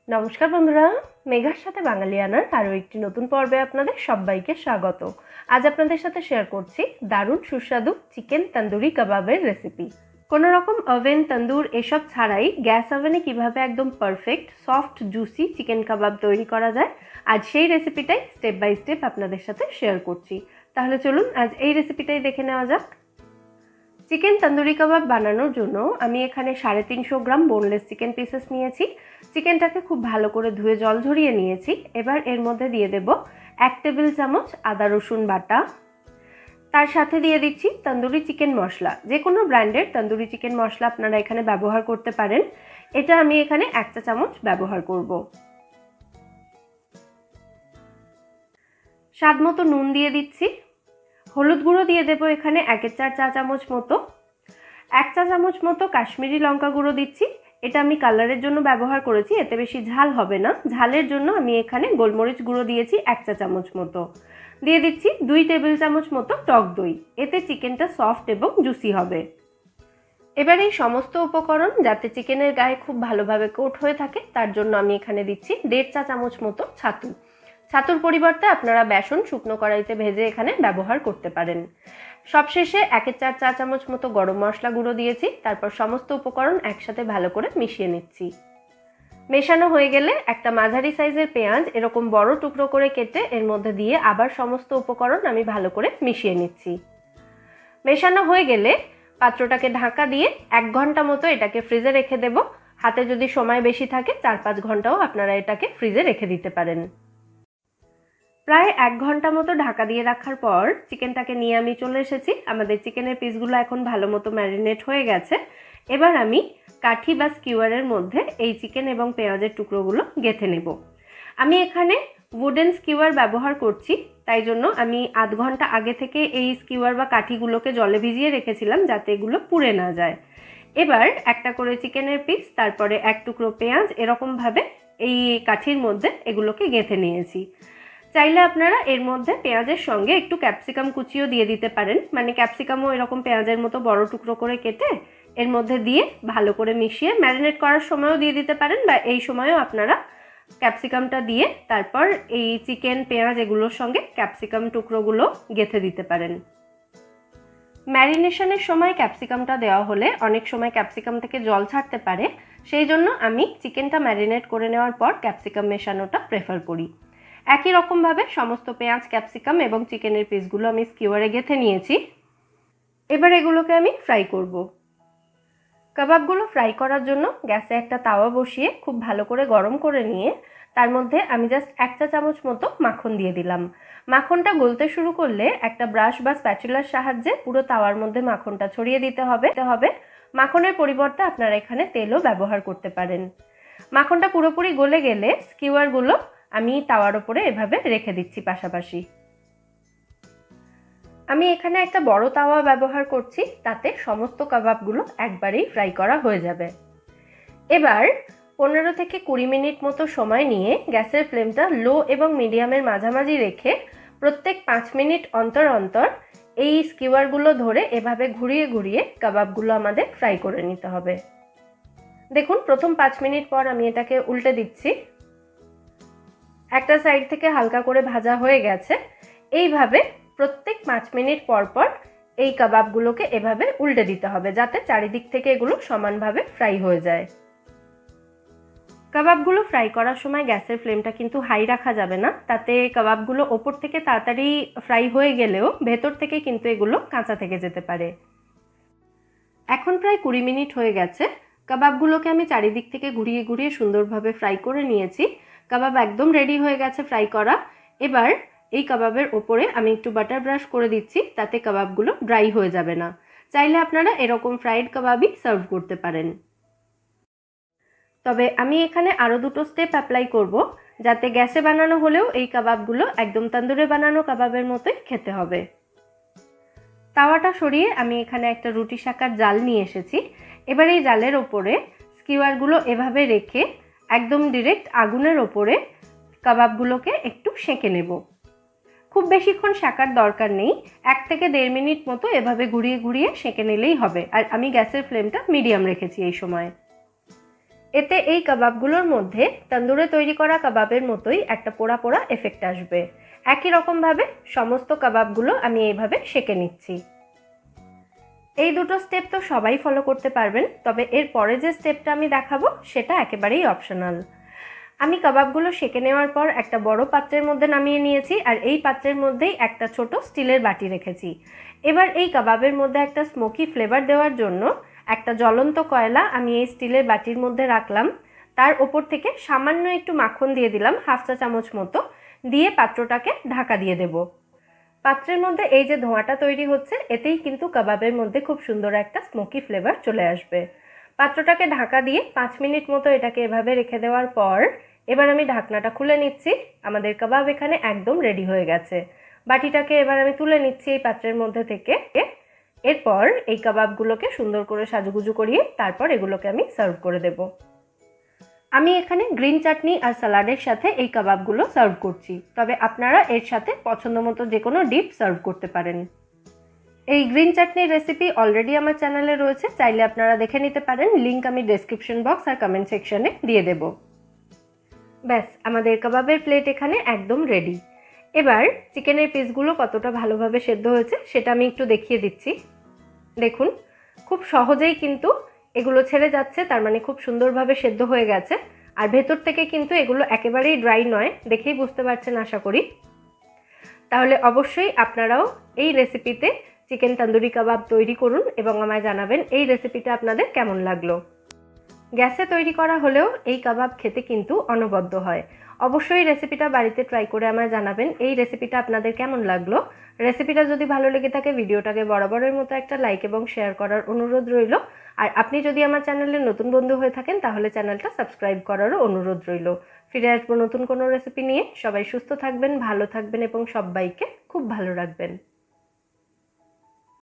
নমস্কার বন্ধুরা, মেঘার সাথে বাঙালিয়ানার আরও একটি নতুন পর্বে আপনাদের সবাইকে স্বাগত। আজ আপনাদের সাথে শেয়ার করছি দারুণ সুস্বাদু চিকেন তন্দুরি কাবাবের রেসিপি। কোনো রকম ওভেন, তন্দুর এসব ছাড়াই গ্যাস ওভেনে কিভাবে একদম পারফেক্ট সফট জুসি চিকেন কাবাব তৈরি করা যায়, আজ সেই রেসিপিটাই স্টেপ বাই স্টেপ আপনাদের সাথে শেয়ার করছি। তাহলে চলুন আজ এই রেসিপিটাই দেখে নেওয়া যাক। চিকেন তন্দুরি কাবাব বানানোর জন্য আমি এখানে 350 গ্রাম বোনলেস চিকেন পিসেস নিয়েছি। চিকেনটাকে খুব ভালো করে ধুয়ে জল ঝরিয়ে নিয়েছি। এবার এর মধ্যে দিয়ে দেব 1 টেবিল চামচ আদা রসুন বাটা। তার সাথে দিয়ে দিচ্ছি তন্দুরি চিকেন মশলা। যে কোনো ব্র্যান্ডের তন্দুরি চিকেন মশলা আপনারা এখানে ব্যবহার করতে পারেন। এটা আমি এখানে 1 চা চামচ ব্যবহার করব। স্বাদ মতো নুন দিয়ে দিচ্ছি। হলুদ গুঁড়ো দিয়ে দেবো এখানে 1/4 চা চামচ মতো। 1 চা চামচ মতো কাশ্মীরি লঙ্কা গুঁড়ো দিচ্ছি। এটা আমি কালারের জন্য ব্যবহার করেছি, এতে বেশি ঝাল হবে না। ঝালের জন্য আমি এখানে গোলমরিচ গুঁড়ো দিয়েছি 1 চা চামচ মতো। দিয়ে দিচ্ছি 2 টেবিল চামচ মতো টক দই, এতে চিকেনটা সফট এবং জুসি হবে। এবার এই সমস্ত উপকরণ যাতে চিকেনের গায়ে খুব ভালোভাবে কোট হয়ে থাকে তার জন্য আমি এখানে দিচ্ছি 1.5 চা চামচ মতো ছাতু। ছাতুর পরিবর্তে আপনারা বেসন শুকনো কড়াইতে ভেজে এখানে ব্যবহার করতে পারেন। সবশেষে 1/4 চা চামচ মতো গরম মশলা গুঁড়ো দিয়েছি। তারপর সমস্ত উপকরণ একসাথে ভালো করে মিশিয়ে নিচ্ছি। মেশানো হয়ে গেলে একটা মাঝারি সাইজের পেঁয়াজ এরকম বড় টুকরো করে কেটে এর মধ্যে দিয়ে আবার সমস্ত উপকরণ আমি ভালো করে মিশিয়ে নিচ্ছি। মেশানো হয়ে গেলে পাত্রটাকে ঢাকা দিয়ে 1 ঘন্টা মতো এটাকে ফ্রিজে রেখে দেব। হাতে যদি সময় বেশি থাকে 4-5 ঘন্টাও আপনারা এটাকে ফ্রিজে রেখে দিতে পারেন। প্রায় 1 ঘন্টা মতো ঢাকা দিয়ে রাখার পর চিকেনটাকে নিয়ে আমি চলে এসেছি। আমাদের চিকেনের পিসগুলো এখন ভালো মতো ম্যারিনেট হয়ে গেছে। এবার আমি কাঠি বা স্কিওয়ারের মধ্যে এই চিকেন এবং পেঁয়াজের টুকরোগুলো গেঁথে নেব। আমি এখানে উডেন স্কিওয়ার ব্যবহার করছি, তাই জন্য আমি আধ ঘন্টা আগে থেকে এই স্কিওয়ার বা কাঠিগুলোকে জলে ভিজিয়ে রেখেছিলাম যাতে এগুলো পুড়ে না যায়। এবার একটা করে চিকেনের পিস, তারপরে 1 টুকরো পেঁয়াজ এরকমভাবে এই কাঠির মধ্যে এগুলোকে গেঁথে নিয়েছি। চাইলে আপনারা এর মধ্যে পেঁয়াজের সঙ্গে একটু ক্যাপসিকাম কুচিও দিয়ে দিতে পারেন, মানে ক্যাপসিকামও এরকম পেঁয়াজের মতো বড় টুকরো করে কেটে এর মধ্যে দিয়ে ভালো করে মিশিয়ে ম্যারিনেট করার সময়ও দিয়ে দিতে পারেন, বা এই সময়ও আপনারা ক্যাপসিকামটা দিয়ে তারপর এই চিকেন পেঁয়াজ এগুলোর সঙ্গে ক্যাপসিকাম টুকরোগুলো গেঁথে দিতে পারেন। ম্যারিনেশনের সময় ক্যাপসিকামটা দেওয়া হলে অনেক সময় ক্যাপসিকাম থেকে জল ছাড়তে পারে, সেই জন্য আমি চিকেনটা ম্যারিনেট করে নেওয়ার পর ক্যাপসিকাম মেশানোটা প্রেফার করি। একই রকমভাবে সমস্ত পেঁয়াজ, ক্যাপসিকাম এবং চিকেনের পিসগুলো আমি স্কিওয়ারে গেঁথে নিয়েছি। এবার এগুলোকে আমি ফ্রাই করব। কাবাবগুলো ফ্রাই করার জন্য গ্যাসে একটা তাওয়া বসিয়ে খুব ভালো করে গরম করে নিয়ে তার মধ্যে আমি জাস্ট 1 চা চামচ মতো মাখন দিয়ে দিলাম। মাখনটা গলতে শুরু করলে একটা ব্রাশ বা স্প্যাচুলার সাহায্যে পুরো তাওয়ার মধ্যে মাখনটা ছড়িয়ে দিতে হবে। মাখনের পরিবর্তে আপনারা এখানে তেলও ব্যবহার করতে পারেন। মাখনটা পুরোপুরি গলে গেলে স্কিওয়ারগুলো আমি তাওয়ার উপরে এভাবে রেখে দিচ্ছি পাশাপাশি। আমি এখানে একটা বড় তাওয়া ব্যবহার করছি, তাতে সমস্ত কাবাবগুলো একবারেই ফ্রাই করা হয়ে যাবে। এবার 15 থেকে 20 মিনিট মতো সময় নিয়ে গ্যাসের ফ্লেমটা লো এবং মিডিয়ামের মাঝামাঝি রেখে প্রত্যেক 5 মিনিট অন্তর অন্তর এই স্কিওয়ারগুলো ধরে এভাবে ঘুরিয়ে ঘুরিয়ে কাবাবগুলো আমাদের ফ্রাই করে নিতে হবে। দেখুন, প্রথম 5 মিনিট পর আমি এটাকে উল্টে দিচ্ছি। একটা সাইড থেকে হালকা করে ভাজা হয়ে গেছে। এইভাবে প্রত্যেক 5 মিনিট পর পর এই কাবাবগুলোকে এভাবে উল্টে দিতে হবে যাতে চারিদিক থেকে এগুলো সমানভাবে ফ্রাই হয়ে যায়। কাবাবগুলো ফ্রাই করার সময় গ্যাসের ফ্লেমটা কিন্তু হাই রাখা যাবে না, তাতে কাবাবগুলো ওপর থেকে তাড়াতাড়ি ফ্রাই হয়ে গেলেও ভেতর থেকে কিন্তু এগুলো কাঁচা থেকে যেতে পারে। এখন প্রায় 20 মিনিট হয়ে গেছে। কাবাবগুলোকে আমি চারিদিক থেকে ঘুরিয়ে ঘুরিয়ে সুন্দরভাবে ফ্রাই করে নিয়েছি। কাবাব একদম রেডি হয়ে গেছে ফ্রাই করা। এবার এই কাবাবের ওপরে আমি একটু বাটার ব্রাশ করে দিচ্ছি, তাতে কাবাবগুলো ড্রাই হয়ে যাবে না। চাইলে আপনারা এরকম ফ্রাইড কাবাবই সার্ভ করতে পারেন। তবে আমি এখানে আরও 2টো স্টেপ অ্যাপ্লাই করব, যাতে গ্যাসে বানানো হলেও এই কাবাবগুলো একদম তন্দুরে বানানো কাবাবের মতোই খেতে হবে। তাওয়াটা সরিয়ে আমি এখানে একটা রুটি সেঁকার জাল নিয়ে এসেছি। এবার এই জালের ওপরে স্কিওয়ারগুলো এভাবে রেখে একদম ডিরেক্ট আগুনের ওপরে কাবাবগুলোকে একটু সেঁকে নেব। খুব বেশিক্ষণ সেঁকার দরকার নেই, 1 থেকে 1.5 মিনিট মতো এভাবে ঘুরিয়ে ঘুরিয়ে সেঁকে নিলেই হবে। আর আমি গ্যাসের ফ্লেমটা মিডিয়াম রেখেছি এই সময়। এতে এই কাবাবগুলোর মধ্যে তন্দুরে তৈরি করা কাবাবের মতোই একটা পোড়া পোড়া এফেক্ট আসবে। একই রকমভাবে সমস্ত কাবাবগুলো আমি এইভাবে সেঁকে নিচ্ছি। এই দুটো স্টেপ তো সবাই ফলো করতে পারবেন, তবে এর পরে যে স্টেপটা আমি দেখাবো সেটা একেবারেই অপশনাল। আমি কাবাবগুলো সেঁকে নেওয়ার পর একটা বড় পাত্রের মধ্যে নামিয়ে নিয়েছি, আর এই পাত্রের মধ্যেই একটা ছোট স্টিলের বাটি রেখেছি। এবার এই কাবাবের মধ্যে একটা স্মোকি ফ্লেভার দেওয়ার জন্য একটা জ্বলন্ত কয়লা আমি এই স্টিলের বাটির মধ্যে রাখলাম। তার ওপর থেকে সামান্য একটু মাখন দিয়ে দিলাম, 1/2 চা চামচ মতো, দিয়ে পাত্রটাকে ঢাকা দিয়ে দেব। পাত্রের মধ্যে এই যে ধোঁয়াটা তৈরি হচ্ছে, এতেই কিন্তু কাবাবের মধ্যে খুব সুন্দর একটা স্মোকি ফ্লেভার চলে আসবে। পাত্রটাকে ঢাকা দিয়ে 5 মিনিট মতো এটাকে এভাবে রেখে দেওয়ার পর এবার আমি ঢাকনাটা খুলে নিচ্ছি। আমাদের কাবাব এখানে একদম রেডি হয়ে গেছে। বাটিটাকে এবার আমি তুলে নিচ্ছি এই পাত্রের মধ্যে থেকে। এরপর এই কাবাবগুলোকে সুন্দর করে সাজুগুজু করিয়ে তারপর এগুলোকে আমি সার্ভ করে দেব। আমি এখানে গ্রিন চাটনি আর স্যালাডের সাথে এই কাবাবগুলো সার্ভ করছি, তবে আপনারা এর সাথে পছন্দ মতো যে কোনো ডিপ সার্ভ করতে পারেন। এই গ্রিন চাটনির রেসিপি অলরেডি আমার চ্যানেলে রয়েছে, চাইলে আপনারা দেখে নিতে পারেন। লিঙ্ক আমি ডেসক্রিপশন বক্স আর কমেন্ট সেকশনে দিয়ে দেব। ব্যাস, আমাদের কাবাবের প্লেট এখানে একদম রেডি। এবার চিকেনের পিসগুলো কতটা ভালোভাবে সেদ্ধ হয়েছে সেটা আমি একটু দেখিয়ে দিচ্ছি। দেখুন, খুব সহজেই কিন্তু এগুলো ছেড়ে যাচ্ছে, তার মানে খুব সুন্দরভাবে সেদ্ধ হয়ে গেছে। আর ভেতর থেকে কিন্তু এগুলো একেবারেই ড্রাই নয়, দেখেই বুঝতে পারছেন আশা করি। তাহলে অবশ্যই আপনারাও এই রেসিপিতে চিকেন তন্দুরি কাবাব তৈরি করুন এবং আমায় জানাবেন এই রেসিপিটা আপনাদের কেমন লাগলো। গ্যাসে তৈরি করা হলেও এই কাবাব খেতে কিন্তু অনবদ্য হয়। অবশ্যই রেসিপিটা বাড়িতে ট্রাই করে আমায় জানাবেন এই রেসিপিটা আপনাদের কেমন লাগলো। রেসিপিটা যদি ভালো লেগে থাকে ভিডিওটাকে বরাবরের মতো একটা লাইক এবং শেয়ার করার অনুরোধ রইল। আর আপনি যদি আমার চ্যানেলে নতুন বন্ধু হয়ে থাকেন তাহলে চ্যানেলটা সাবস্ক্রাইব করারও অনুরোধ রইল। ফিরে আসবো নতুন কোনো রেসিপি নিয়ে। সবাই সুস্থ থাকবেন, ভালো থাকবেন এবং সবাইকে খুব ভালো রাখবেন।